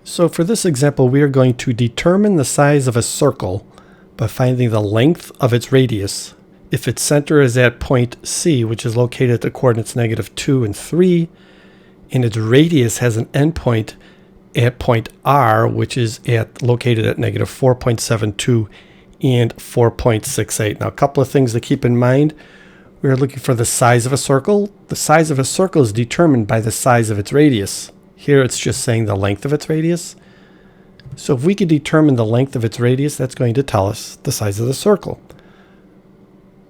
So for this example, we are going to determine the size of a circle by finding the length of its radius if its center is at point C, which is located at the coordinates -2 and 3, and its radius has an endpoint at point R, which is located at -4.72 and 4.68. Now, a couple of things to keep in mind. We are looking for the size of a circle. The size of a circle is determined by the size of its radius. Here it's just saying the length of its radius. So if we can determine the length of its radius, that's going to tell us the size of the circle.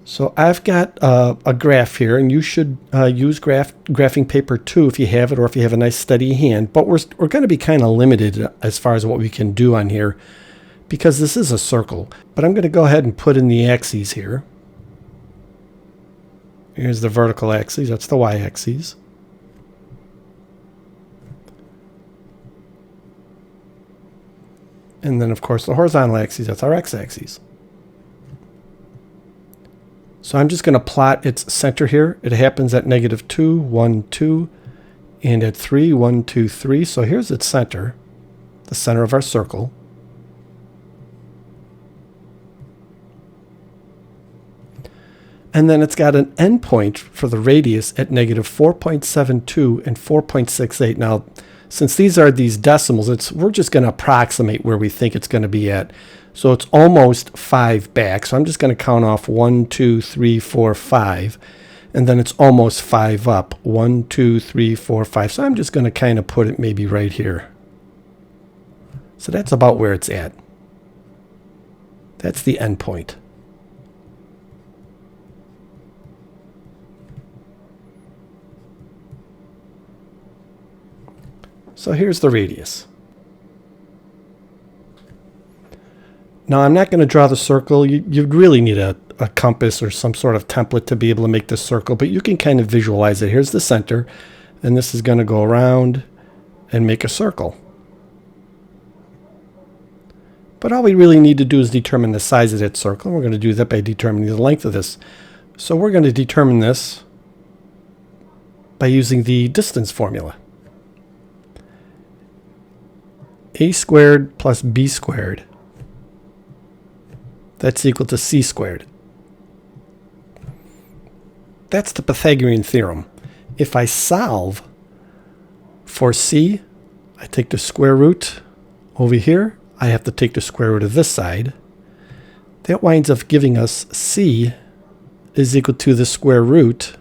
So I've got a graph here, and you should use graphing paper too if you have it, or if you have a nice steady hand. But we're going to be kind of limited as far as what we can do on here because this is a circle. But I'm going to go ahead and put in the axes here. Here's the vertical axis, that's the y-axis. And then, of course, the horizontal axis, that's our x-axis. So I'm just going to plot its center here. It happens at -2, 1, 2, and at 3, 1, 2, 3. So here's its center, the center of our circle. And then it's got an endpoint for the radius at -4.72 and 4.68. Now, since these are these decimals, we're just going to approximate where we think it's going to be at. So it's almost 5 back. So I'm just going to count off 1, 2, 3, 4, 5. And then it's almost 5 up. 1, 2, 3, 4, 5. So I'm just going to kind of put it maybe right here. So that's about where it's at. That's the endpoint. So here's the radius. Now I'm not going to draw the circle. You'd really need a compass or some sort of template to be able to make this circle, but you can kind of visualize it. Here's the center, and this is going to go around and make a circle. But all we really need to do is determine the size of that circle, and we're going to do that by determining the length of this. So we're going to determine this by using the distance formula. A squared plus B squared, that's equal to C squared. That's the Pythagorean theorem. If I solve for C, I take the square root over here. I have to take the square root of this side. That winds up giving us C is equal to the square root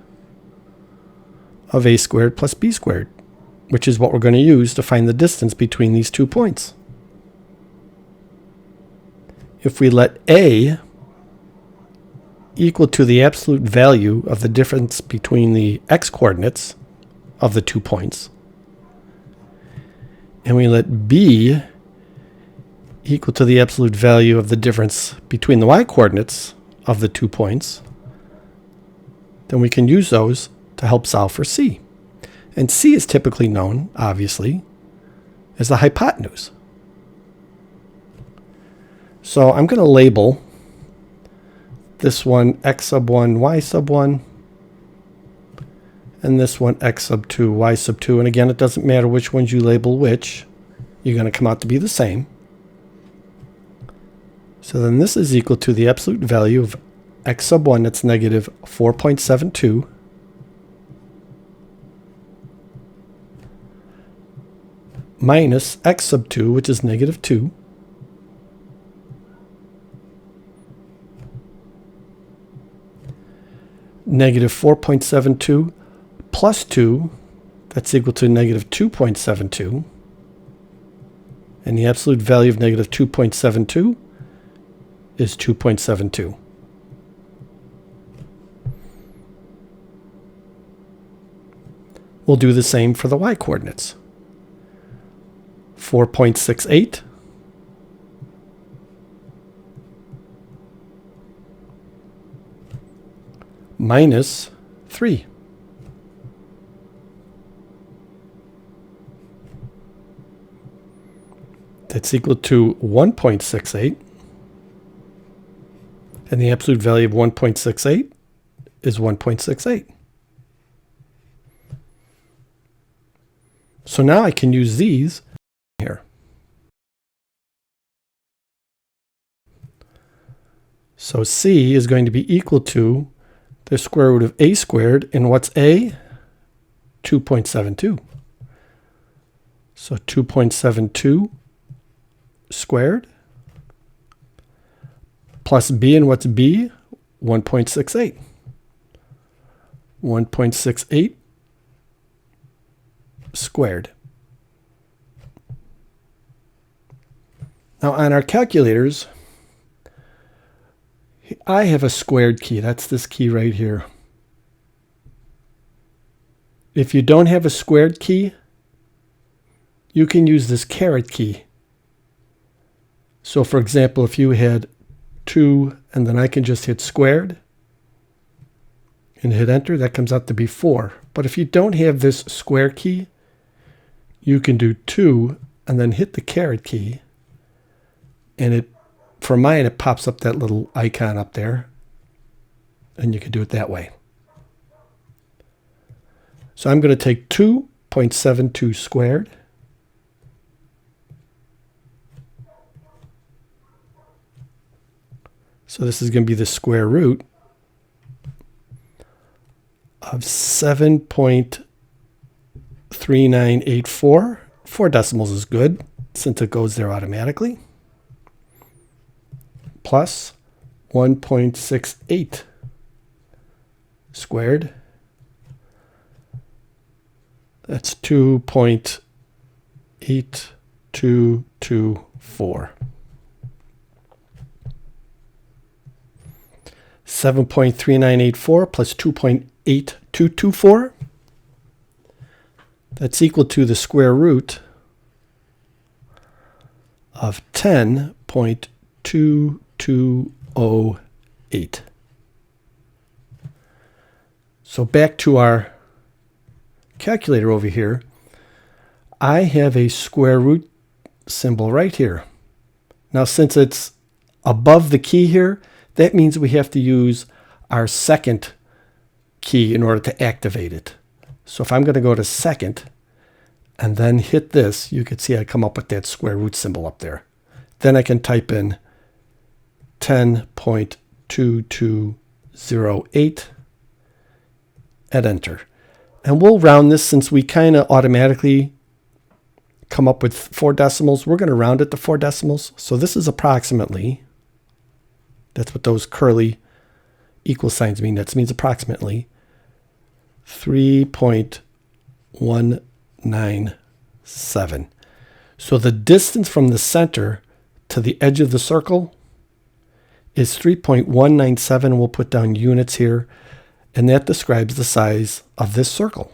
of A squared plus B squared, which is what we're going to use to find the distance between these 2 points. If we let A equal to the absolute value of the difference between the x-coordinates of the 2 points, and we let B equal to the absolute value of the difference between the y-coordinates of the 2 points, then we can use those to help solve for C. And C is typically known, obviously, as the hypotenuse. So I'm going to label this one x sub 1, y sub 1, and this one x sub 2, y sub 2. And again, it doesn't matter which ones you label which. You're going to come out to be the same. So then this is equal to the absolute value of x sub 1, that's -4.72, minus x sub 2, which is -2, -4.72 plus 2, that's equal to -2.72, and the absolute value of -2.72 is 2.72. We'll do the same for the y-coordinates. 4.68 minus 3. That's equal to 1.68. And the absolute value of 1.68 is 1.68. So now I can use these here. So C is going to be equal to the square root of A squared. And what's A? 2.72. So 2.72 squared plus B, and what's B? 1.68. 1.68 squared. Now on our calculators, I have a squared key. That's this key right here. If you don't have a squared key, you can use this caret key. So for example, if you had 2 and then I can just hit squared and hit enter, that comes out to be 4. But if you don't have this square key, you can do 2 and then hit the caret key, and for mine it pops up that little icon up there, and you can do it that way. So I'm going to take 2.72 squared so this is going to be the square root of 7.3984. 4 decimals is good since it goes there automatically. Plus 1.68 squared. That's 2.8224. 7.3984 plus 2.8224. That's equal to the square root of 10.2208. So back to our calculator over here, I have a square root symbol right here. Now since it's above the key here, that means we have to use our second key in order to activate it. So if I'm going to go to second and then hit this, you can see I come up with that square root symbol up there. Then I can type in 10.2208 and enter. And we'll round this since we kind of automatically come up with 4 decimals. We're going to round it to 4 decimals. So this is approximately, that's what those curly equal signs mean. That means approximately 3.197. So the distance from the center to the edge of the circle is 3.197. We'll put down units here, and that describes the size of this circle.